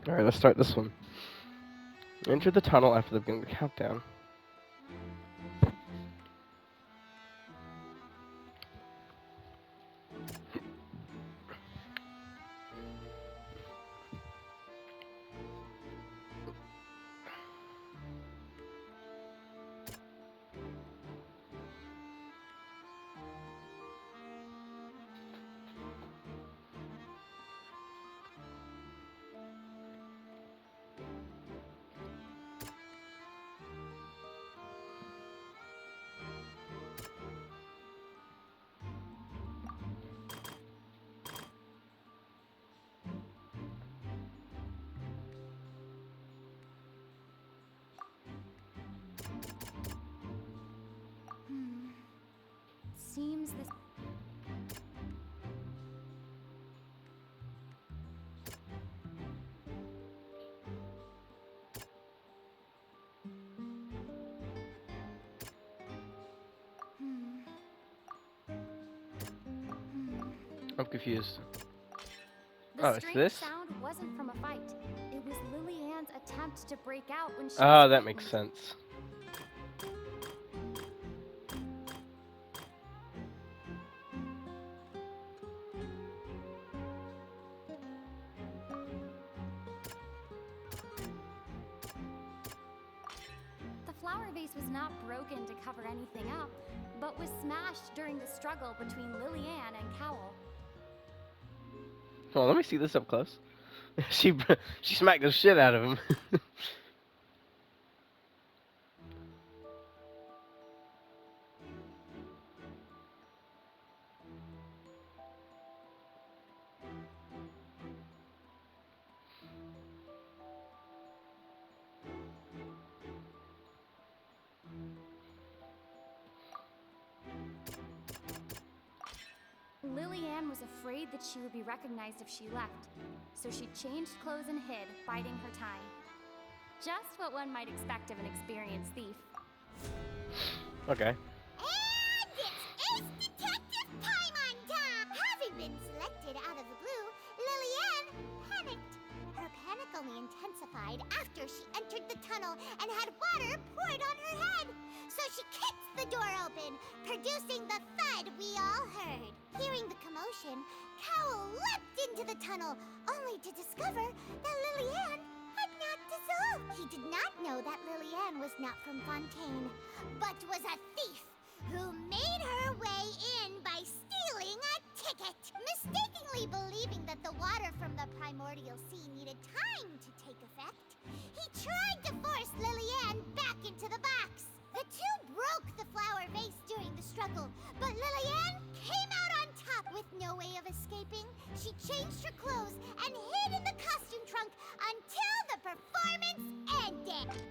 Alright, let's start this one. Enter the tunnel after the beginning of the countdown. Seems this. I'm confused. The Oh, it's strange this? sound wasn't from a fight. It was Lily-Ann's attempt to break out when she Oh, was that makes frightened. sense. The flower vase was not broken to cover anything up, but was smashed during the struggle between Lily-Ann and Cowl. Oh, let me see this up close. she smacked the shit out of him. Lily-Ann was afraid that she would be recognized if she left, so she changed clothes and hid, biding her time. Just what one might expect of an experienced thief. Okay. And it's Ace Detective time on top! Having been selected out of the blue, Lily-Ann panicked. Her panic only intensified after she entered the tunnel and had water poured on her head. So she kicked the door open, producing the thud we all heard. Hearing the commotion, Cowl leapt into the tunnel, only to discover that Lily-Ann had not dissolved. He did not know that Lily-Ann was not from Fontaine, but was a thief who made her way in by stealing a ticket. Mistakenly believing that the water from the primordial sea needed time to take effect, he tried to force Lily-Ann back into the box. The two broke the flower vase during the struggle, but Lily-Ann came out on top with no way of escaping. She changed her clothes and hid in the costume trunk until the performance ended.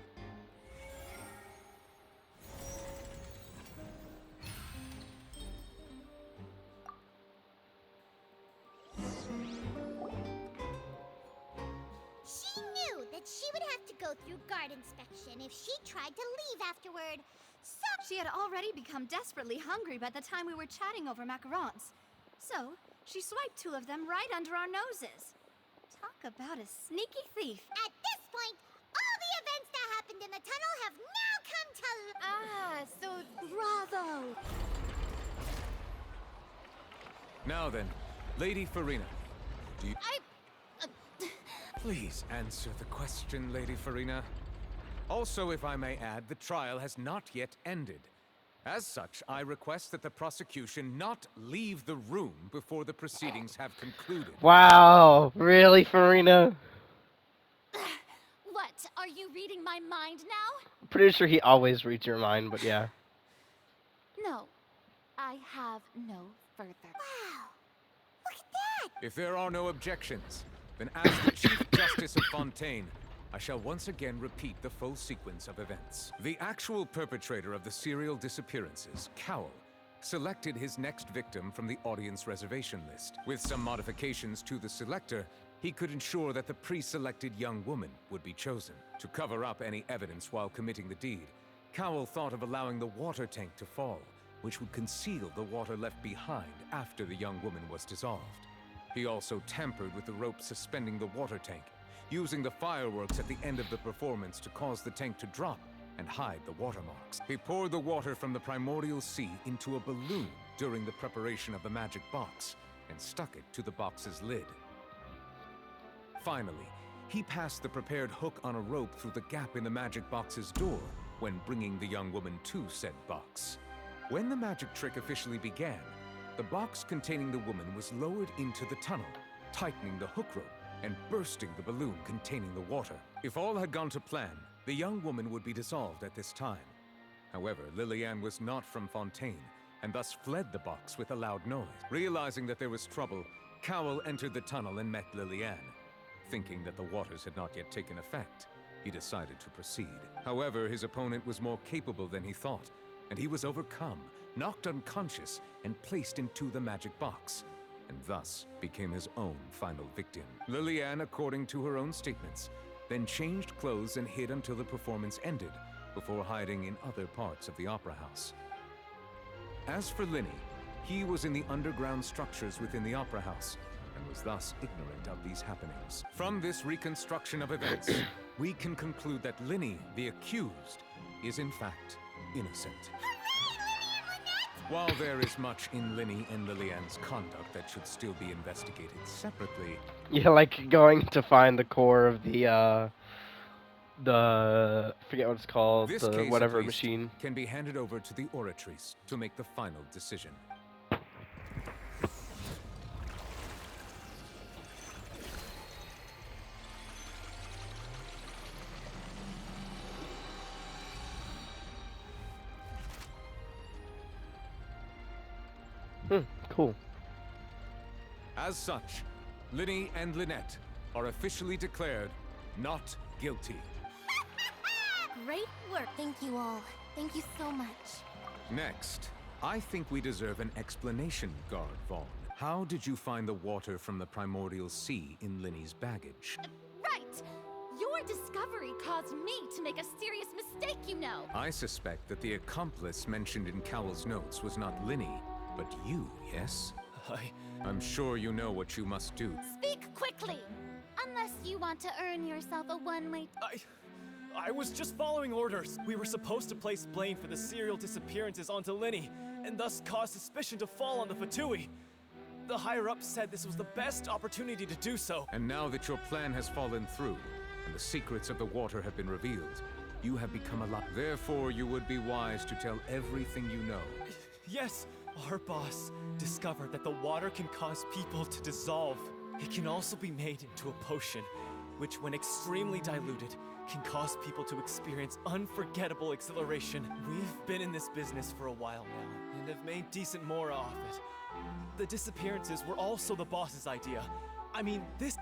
She knew that she would have to go through guard inspection if she tried to leave afterward. So She had already become desperately hungry by the time we were chatting over macarons. So, she swiped two of them right under our noses. Talk about a sneaky thief. at this point, all the events that happened in the tunnel have now come to So bravo! Now then, Lady Farina, do you... Please answer the question, Lady Farina. Also, if I may add, the trial has not yet ended. As such, I request that the prosecution not leave the room before the proceedings have concluded. Wow, really, Farina? What? Are you reading my mind now? I'm pretty sure he always reads your mind, but yeah. No. I have no further. Wow. Look at that! If there are no objections, then as the Chief Justice of Fontaine, I shall once again repeat the full sequence of events. The actual perpetrator of the serial disappearances, Cowl, selected his next victim from the audience reservation list. With some modifications to the selector, he could ensure that the pre-selected young woman would be chosen. To cover up any evidence while committing the deed, Cowl thought of allowing the water tank to fall, which would conceal the water left behind after the young woman was dissolved. He also tampered with the rope suspending the water tank, using the fireworks at the end of the performance to cause the tank to drop and hide the watermarks. He poured the water from the primordial sea into a balloon during the preparation of the magic box and stuck it to the box's lid. Finally, he passed the prepared hook on a rope through the gap in the magic box's door when bringing the young woman to said box. When the magic trick officially began, the box containing the woman was lowered into the tunnel, tightening the hook rope and bursting the balloon containing the water. If all had gone to plan, the young woman would be dissolved at this time. However, Lillian was not from Fontaine, and thus fled the box with a loud noise. Realizing that there was trouble, Cowell entered the tunnel and met Lillian. Thinking that the waters had not yet taken effect, he decided to proceed. However, his opponent was more capable than he thought, and he was overcome, knocked unconscious, and placed into the magic box, and thus became his own final victim. Lillian, according to her own statements, then changed clothes and hid until the performance ended, before hiding in other parts of the opera house. As for Linny, he was in the underground structures within the opera house, and was thus ignorant of these happenings. From this reconstruction of events, we can conclude that Linny, the accused, is in fact innocent. While there is much in Linny and Lillian's conduct that should still be investigated separately, Yeah, like going to find the core of the forget what it's called, this the case, whatever at least, machine. can be handed over to the Oratrice to make the final decision. Cool. As such, Linny and Lynette are officially declared not guilty. Great work. Thank you all. Thank you so much. Next, I think we deserve an explanation, Guard Vaughn. How did you find the water from the primordial sea in Linny's baggage? Right! Your discovery caused me to make a serious mistake, you know. I suspect that the accomplice mentioned in Cowell's notes was not Linny, but you, yes? I'm sure you know what you must do. Speak quickly! Unless you want to earn yourself a one-way... I was just following orders. We were supposed to place blame for the serial disappearances onto Linny, and thus cause suspicion to fall on the Fatui. The higher-ups said this was the best opportunity to do so. And now that your plan has fallen through, and the secrets of the water have been revealed, you have become a lot. Therefore, you would be wise to tell everything you know. Yes, our boss discovered that the water can cause people to dissolve. It can also be made into a potion, which when extremely diluted, can cause people to experience unforgettable exhilaration. We've been in this business for a while now, and have made decent more off it. The disappearances were also the boss's idea. I mean, this...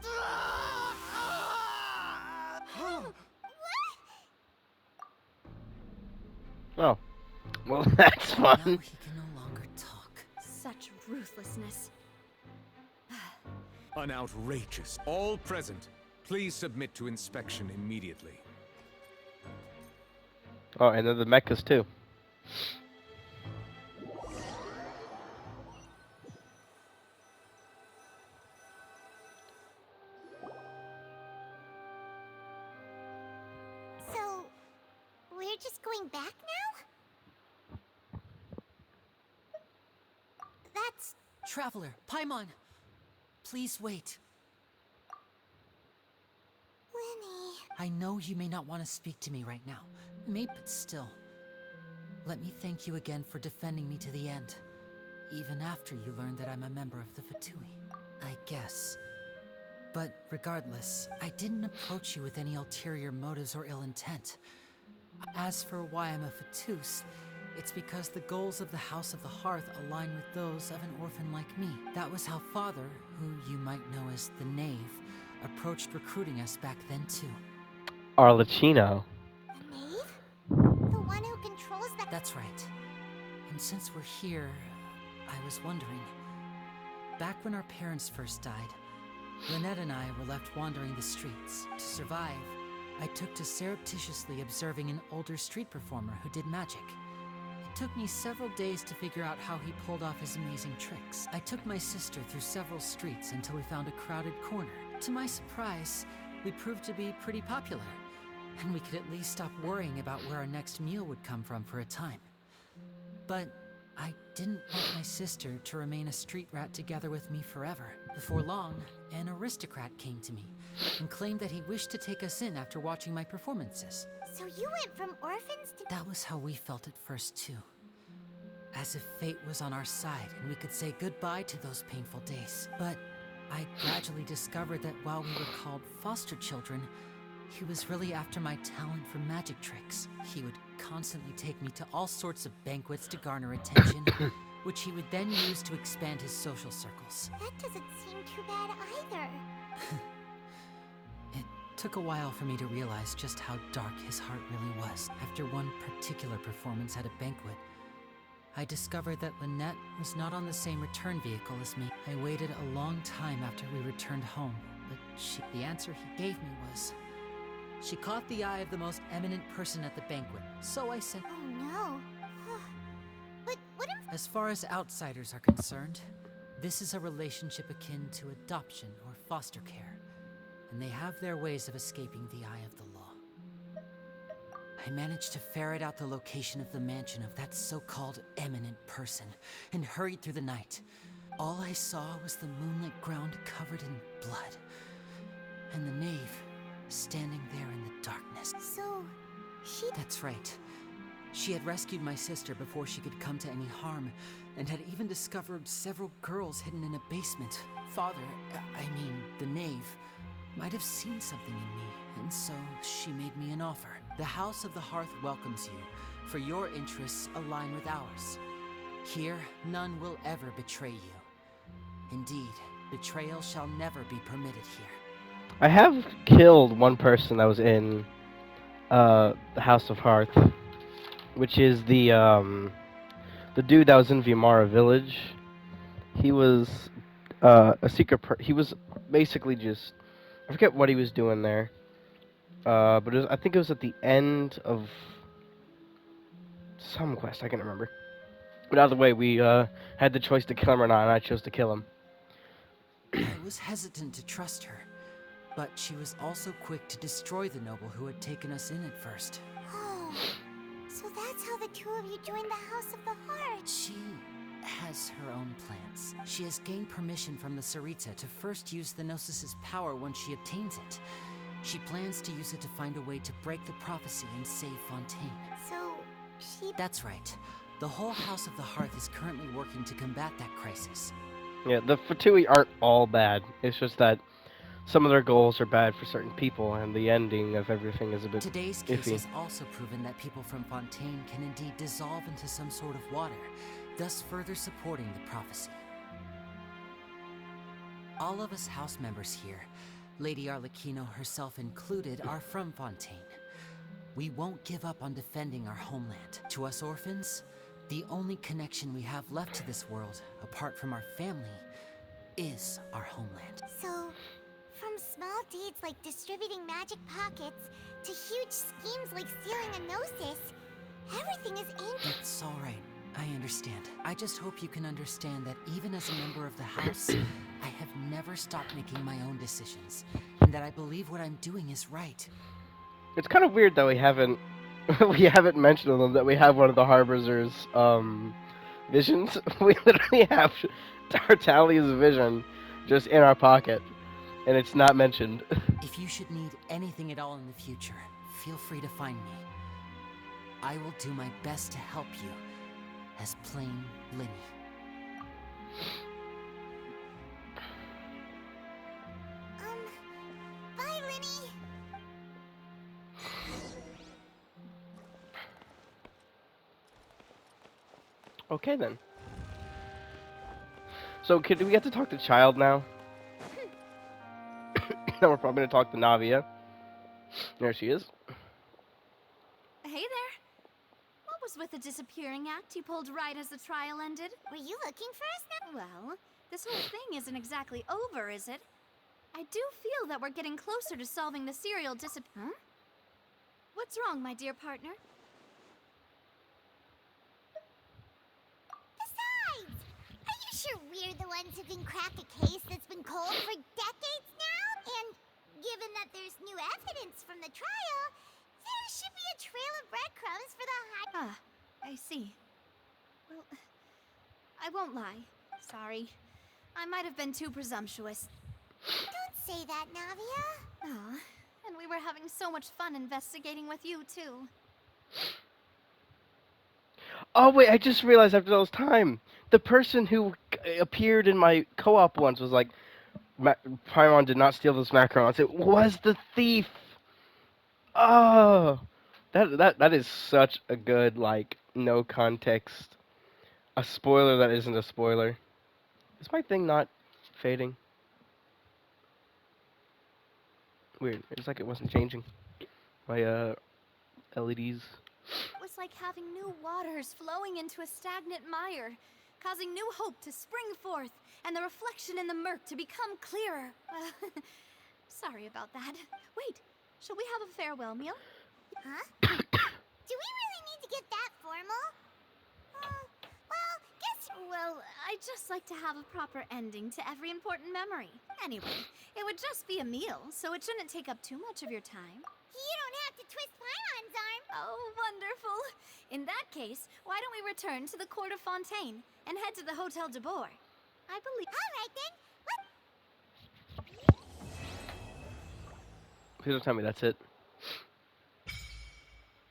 Oh. Well, that's fun. Now he can no longer talk. Such ruthlessness. An outrageous. All present, please submit to inspection immediately. Oh, and then the mechas too. So, we're just going back now? That's... Traveler, Paimon, please wait. Winnie... I know you may not want to speak to me right now. But still. Let me thank you again for defending me to the end. Even after you learned that I'm a member of the Fatui. I guess. But regardless, I didn't approach you with any ulterior motives or ill intent. As for why I'm a Fatus, it's because the goals of the House of the Hearth align with those of an orphan like me. That was how Father, who you might know as the Knave, approached recruiting us back then too. Arlecchino. The knave? The one who controls the... That's right. And since we're here, I was wondering. Back when our parents first died, Lynette and I were left wandering the streets. To survive, I took to surreptitiously observing an older street performer who did magic. It took me several days to figure out how he pulled off his amazing tricks. I took my sister through several streets until we found a crowded corner. To my surprise, we proved to be pretty popular, and we could at least stop worrying about where our next meal would come from for a time. But I didn't want my sister to remain a street rat together with me forever. Before long, an aristocrat came to me and claimed that he wished to take us in after watching my performances. So you went from orphans to... That was how we felt at first, too. As if fate was on our side and we could say goodbye to those painful days. But I gradually discovered that while we were called foster children, he was really after my talent for magic tricks. He would constantly take me to all sorts of banquets to garner attention, which he would then use to expand his social circles. That doesn't seem too bad either. It took a while for me to realize just how dark his heart really was. After one particular performance at a banquet, I discovered that Lynette was not on the same return vehicle as me. I waited a long time after we returned home, but the answer he gave me was, she caught the eye of the most eminent person at the banquet. So I said, Oh no. But what if... as far as outsiders are concerned, this is a relationship akin to adoption or foster care, and they have their ways of escaping the eye of the law. I managed to ferret out the location of the mansion of that so-called eminent person, and hurried through the night. All I saw was the moonlit ground covered in blood, and the knave standing there in the darkness. So, she... That's right. She had rescued my sister before she could come to any harm, and had even discovered several girls hidden in a basement. Father, I mean, the knave, might have seen something in me, and so she made me an offer. The House of the Hearth welcomes you, for your interests align with ours. Here, none will ever betray you. Indeed, betrayal shall never be permitted here. I have killed one person that was in the House of Hearth, which is the dude that was in Vimara Village. He was a secret. He was basically just, I forget what he was doing there, but I think it was at the end of some quest. I can't remember. But either way, we had the choice to kill him or not, and I chose to kill him. I was hesitant to trust her, but she was also quick to destroy the noble who had taken us in at first. Oh, so that's how the two of you joined the House of the Heart. She has her own plans. She has gained permission from the Sarita to first use the Gnosis' power once she obtains it. She plans to use it to find a way to break the prophecy and save Fontaine. So, she... That's right. The whole House of the Hearth is currently working to combat that crisis. Yeah, the Fatui aren't all bad. It's just that some of their goals are bad for certain people, and the ending of everything is a bit Today's case iffy. has also proven that people from Fontaine can indeed dissolve into some sort of water, thus further supporting the prophecy. All of us house members here, Lady Arlecchino herself included, are from Fontaine. We won't give up on defending our homeland. To us orphans, the only connection we have left to this world, apart from our family, is our homeland. So, from small deeds like distributing magic pockets to huge schemes like stealing a Gnosis, everything is aimed... It's all right. I understand. I just hope you can understand that even as a member of the house, I have never stopped making my own decisions, and that I believe what I'm doing is right. It's kind of weird that we haven't mentioned them that we have one of the Harbor's visions. We literally have Tartalia's vision just in our pocket, and it's not mentioned. If you should need anything at all in the future, feel free to find me. I will do my best to help you, as plain Linny. Bye, Linny! Okay then. So, do we get to talk to Child now? Now we're probably gonna talk to Navia. There she is. Hey there. What was with the disappearing act you pulled right as the trial ended? Were you looking for us now? Well, this whole thing isn't exactly over, is it? I do feel that we're getting closer to solving the serial Huh? What's wrong, my dear partner? Besides, are you sure we're the ones who can crack a case that's been cold for decades now? And given that there's new evidence from the trial, there should be a trail of breadcrumbs for the high... Ah, I see. Well, I won't lie. Sorry. I might have been too presumptuous. Don't say that, Navia. Aw, and we were having so much fun investigating with you, too. Oh wait, I just realized after all this time, the person who appeared in my co-op once was like, Paimon did not steal those macarons. It was the thief. Oh, that is such a good, like, no context, a spoiler that isn't a spoiler. Is my thing not fading? Weird. It's like it wasn't changing. My LEDs. It was like having new waters flowing into a stagnant mire, causing new hope to spring forth, and the reflection in the murk to become clearer. Sorry about that. Wait, shall we have a farewell meal? Huh? Do we really need to get that formal? Well, guess... Well, I'd just like to have a proper ending to every important memory. Anyway, it would just be a meal, so it shouldn't take up too much of your time. You don't have to twist Paimon's arm. Oh, wonderful. In that case, why don't we return to the Court of Fontaine and head to the Hotel de Boer? I believe... All right, then. Please don't tell me that's it.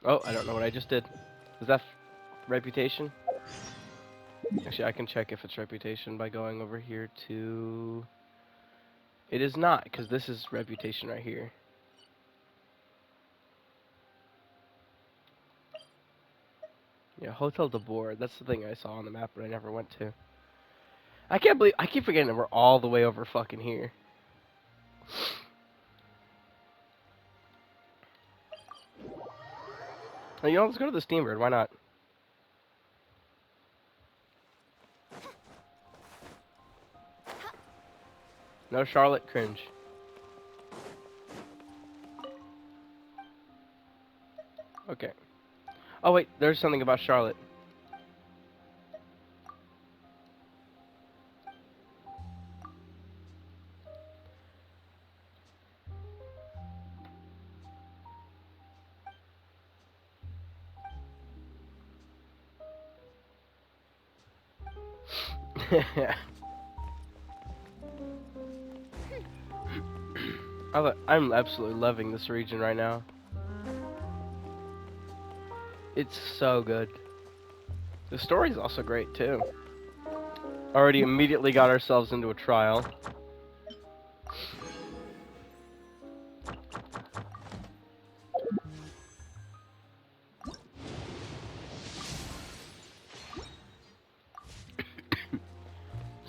Oh, I don't know what I just did. Is that reputation? Actually, I can check if it's reputation by going over here to... It is not, because this is reputation right here. Yeah, Hotel de Boer. That's the thing I saw on the map, but I never went to. I can't believe... I keep forgetting that we're all the way over fucking here. Oh, you know, let's go to the Steambird. Why not? No Charlotte, cringe. Okay. Oh wait, there's something about Charlotte. I'm absolutely loving this region right now. It's so good. The story's also great too. Already immediately got ourselves into a trial.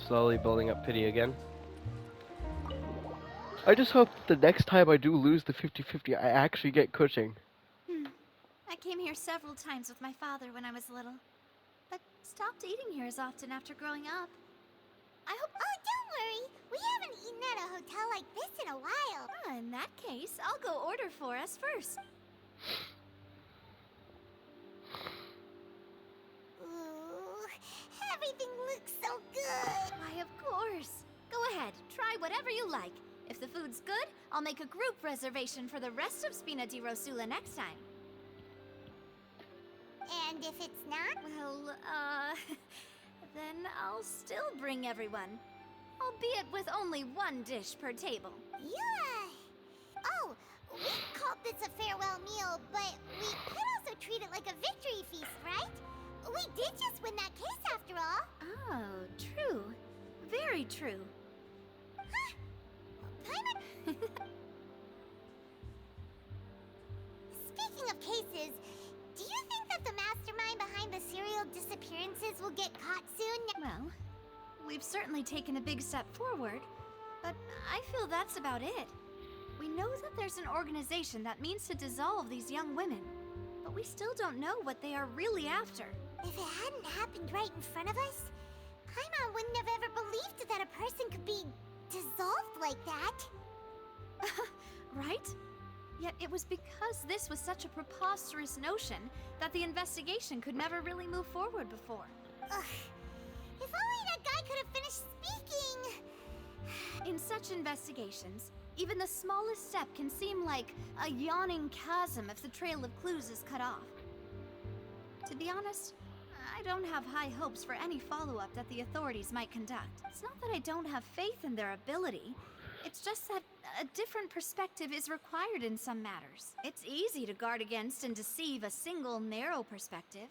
Slowly building up pity again. I just hope the next time I do lose the 50-50, I actually get Cushing. I came here several times with my father when I was little, but stopped eating here as often after growing up. I hope... Oh, don't worry. We haven't eaten at a hotel like this in a while. Oh, in that case, I'll go order for us first. Ooh, everything looks so good. Why, of course. Go ahead, try whatever you like. If the food's good, I'll make a group reservation for the rest of Spina di Rosula next time. And if it's not? Well, then I'll still bring everyone. Albeit with only one dish per table. Yeah. Oh, we called this a farewell meal, but we could also treat it like a victory feast, right? We did just win that case after all. Oh, true. Very true. Huh? Paimon? Speaking of cases, do you think that the mastermind behind the serial disappearances will get caught soon? Well, we've certainly taken a big step forward, but I feel that's about it. We know that there's an organization that means to dissolve these young women, but we still don't know what they are really after. If it hadn't happened right in front of us, Paimon wouldn't have ever believed that a person could be dissolved like that. Right? Yet it was because this was such a preposterous notion that the investigation could never really move forward before. Ugh. If only that guy could have finished speaking. In such investigations, Even the smallest step can seem like a yawning chasm if the trail of clues is cut off. To be honest, I don't have high hopes for any follow-up that the authorities might conduct. It's not that I don't have faith in their ability. It's just that a different perspective is required in some matters. It's easy to guard against and deceive a single narrow perspective.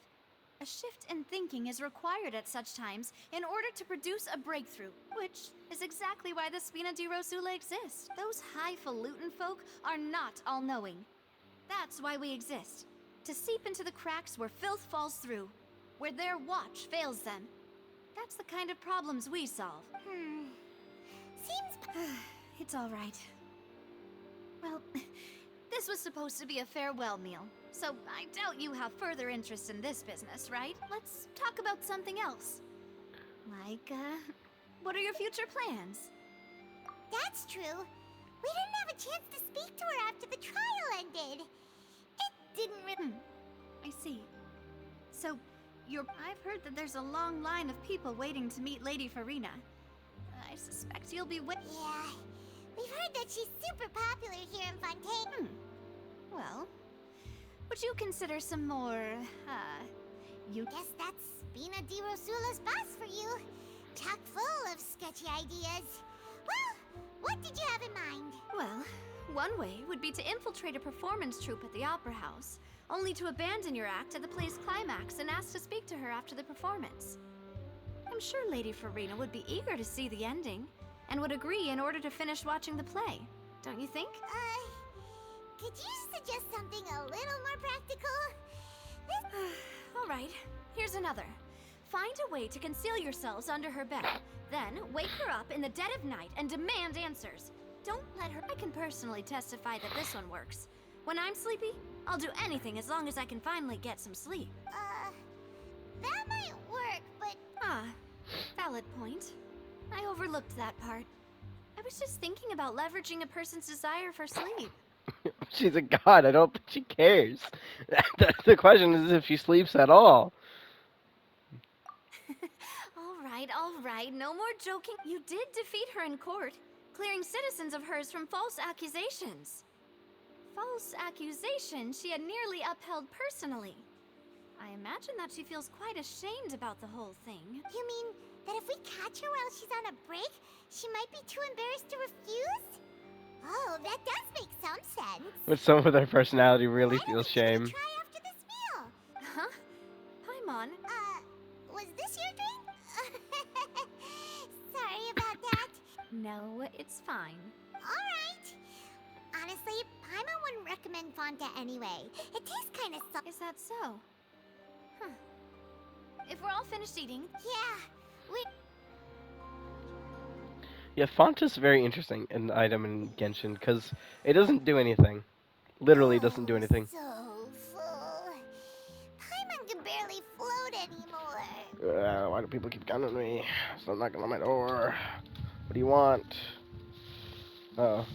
A shift in thinking is required at such times in order to produce a breakthrough, which is exactly why the Spina di Rosula exist. Those highfalutin folk are not all-knowing. That's why we exist. To seep into the cracks where filth falls through, where their watch fails them. That's the kind of problems we solve. Seems... It's all right. Well, this was supposed to be a farewell meal, so I doubt you have further interest in this business, right? Let's talk about something else. Like, what are your future plans? That's true. We didn't have a chance to speak to her after the trial ended. It didn't really... I see. So, I've heard that there's a long line of people waiting to meet Lady Farina. I suspect you'll be Yeah, we've heard that she's super popular here in Fontaine. Well, would you consider some more, Guess that's Spina di Rosula's boss for you. Chock full of sketchy ideas. Well, what did you have in mind? Well, one way would be to infiltrate a performance troupe at the Opera House, only to abandon your act at the play's climax and ask to speak to her after the performance. I'm sure Lady Farina would be eager to see the ending, and would agree in order to finish watching the play. Don't you think? Could you suggest something a little more practical? All right, here's another. Find a way to conceal yourselves under her bed, then wake her up in the dead of night and demand answers. Don't let her... I can personally testify that this one works. When I'm sleepy, I'll do anything as long as I can finally get some sleep. That might work, but... Valid point. I overlooked that part. I was just thinking about leveraging a person's desire for sleep. She's a god. I don't think she cares. The question is if she sleeps at all. All right, no more joking. You did defeat her in court, clearing citizens of hers from false accusations. False accusations she had nearly upheld personally. I imagine that she feels quite ashamed about the whole thing. You mean that if we catch her while she's on a break, she might be too embarrassed to refuse? Oh, that does make some sense. But some of their personality really Why feels don't we give it a shame. try after this meal? Huh? Paimon? Was this your drink? Sorry about that. No, it's fine. Alright. Honestly, Paimon wouldn't recommend Fonta anyway. It tastes kind of salty. Is that so? Huh. If we're all finished eating... Yeah, we... Yeah, Fonta's very interesting an item in Genshin because it doesn't do anything. Literally doesn't do anything. So full. Paimon can barely float anymore. Why do people keep counting on me? Stop knocking on my door. What do you want? Oh.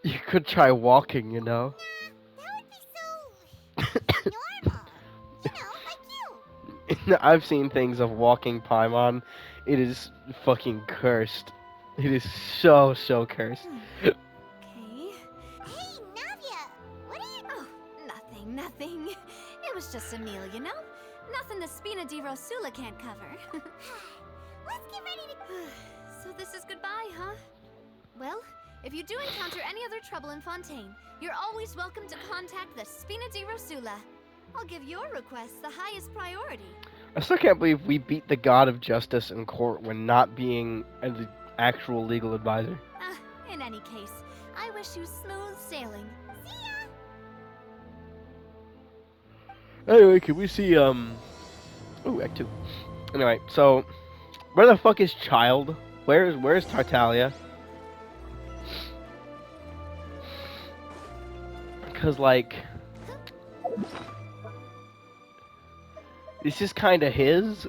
You could try walking, you know. That would be so normal. You know, like you. I've seen things of walking Paimon. It is fucking cursed. It is so cursed. Okay. Hey, Navia, what are you... Oh, nothing. It was just a meal, you know? Nothing the Spina di Rosula can't cover. Let's get ready to... So this is goodbye, huh? Well, if you do encounter any other trouble in Fontaine, you're always welcome to contact the Spina di Rosula. I'll give your requests the highest priority. I still can't believe we beat the god of justice in court when not being an actual legal advisor. In any case, I wish you smooth sailing. See ya! Anyway, can we see, Ooh, Act 2. Anyway, so, where the fuck is Child? Where's Tartaglia? Because, like... This is kind of his.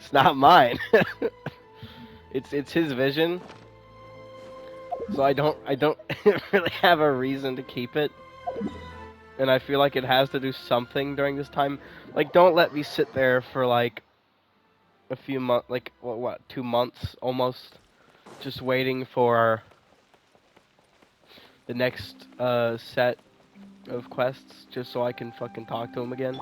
It's not mine. It's his vision. So I don't really have a reason to keep it. and I feel like it has to do something during this time. Like, don't let me sit there for like a few months, like what, 2 months almost, just waiting for the next set of quests, just so I can fucking talk to him again.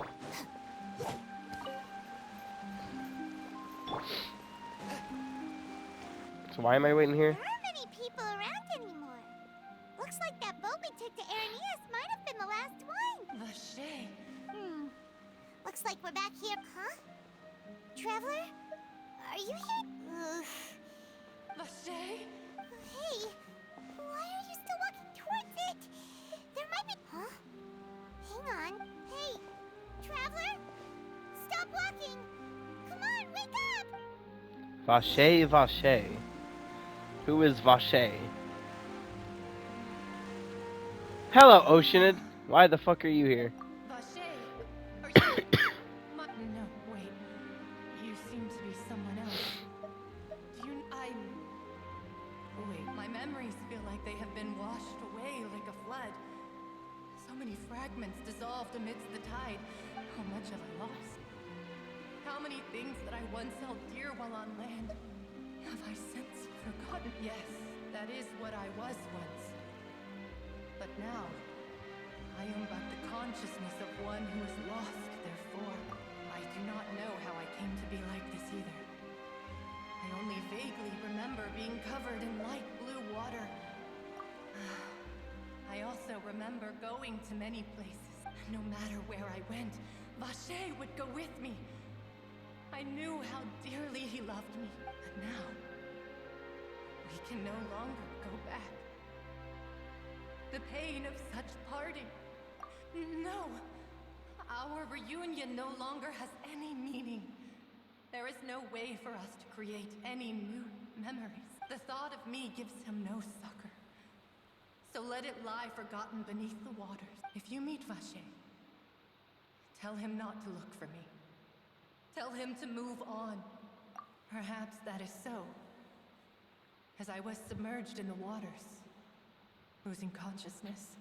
So why am I waiting here? There aren't many people around anymore. Looks like that boat we took to Araneas might have been the last one. Vache. Looks like we're back here, huh? Traveler? Are you here? Vache? Hey, why are you still walking towards it? There might be... Huh? Hang on. Hey, Traveler? Stop walking! Come on, wake up! Vache, Vache. Who is Vache? Hello, Oceanid. Why the fuck are you here? Vache? Are you... No, wait. You seem to be someone else. Wait, my memories feel like they have been washed away like a flood. So many fragments dissolved amidst the tide. How much have I lost? How many things that I once held dear while on land have I since forgotten? Yes, that is what I was once. But now, I am but the consciousness of one who is lost, therefore. I do not know how I came to be like this either. I only vaguely remember being covered in light blue water. I also remember going to many places. No matter where I went, Vache would go with me. I knew how dearly he loved me, but now, we can no longer go back. The pain of such parting. No! Our reunion no longer has any meaning. There is no way for us to create any new memories. The thought of me gives him no succor. So let it lie forgotten beneath the waters. If you meet Vache, tell him not to look for me. Tell him to move on. Perhaps that is so. As I was submerged in the waters, losing consciousness,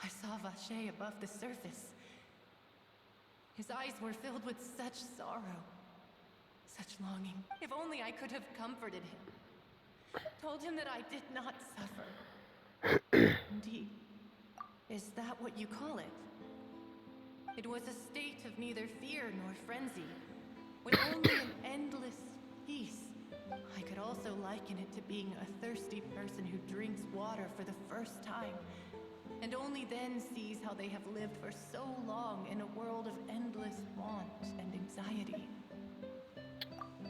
I saw Vache above the surface. His eyes were filled with such sorrow, such longing. If only I could have comforted him, told him that I did not suffer. Indeed, is that what you call it? It was a state of neither fear nor frenzy, with only an endless peace. I could also liken it to being a thirsty person who drinks water for the first time, and only then sees how they have lived for so long in a world of endless want and anxiety.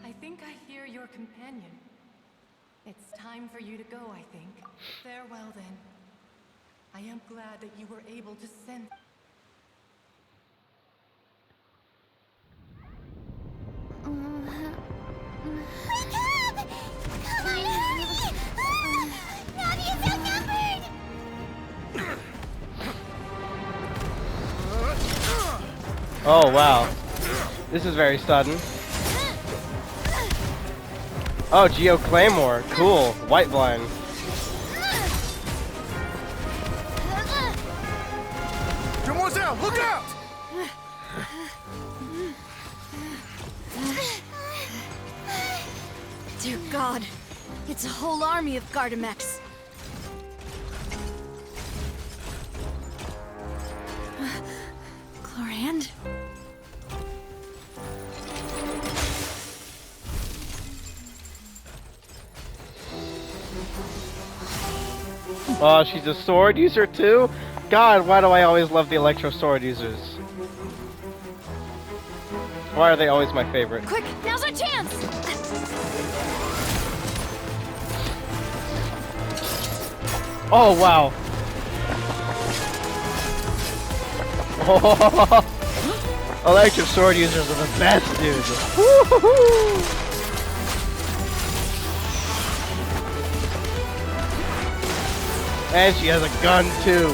I think I hear your companion. It's time for you to go, I think. Farewell, then. I am glad that you were able to sense... Wake up! Come on, hurry! Navi is outnumbered! Oh wow, this is very sudden. Oh, Geo Claymore, cool. White blind. Demoiselle, look out! Dear God, it's a whole army of Gardemeks. Chlorand? Oh, she's a sword user too? God, why do I always love the electro sword users? Why are they always my favorite? Quick, now's our chance! Oh, wow. Electro sword users are the best, dude. Woo-hoo-hoo. And she has a gun too.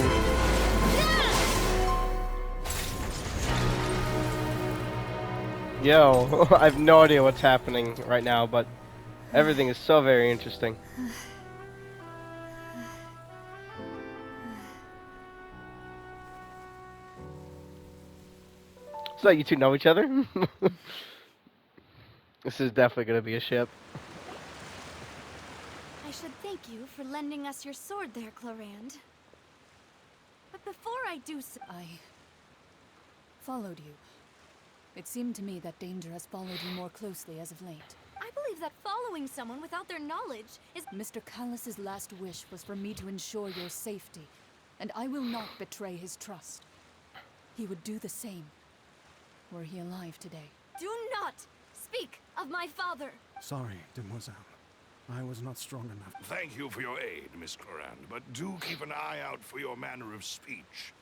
Yo, I have no idea what's happening right now, but everything is so very interesting. So you two know each other? This is definitely gonna be a ship. I should thank you for lending us your sword there, Clorand. But before I do so... I followed you. It seemed to me that danger has followed you more closely as of late. I believe that following someone without their knowledge is... Mr. Callus's last wish was for me to ensure your safety, and I will not betray his trust. He would do the same, were he alive today. Do not speak of my father! Sorry, demoiselle. I was not strong enough. Thank you for your aid, Miss Clorand, but do keep an eye out for your manner of speech.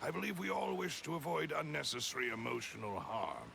I believe we all wish to avoid unnecessary emotional harm.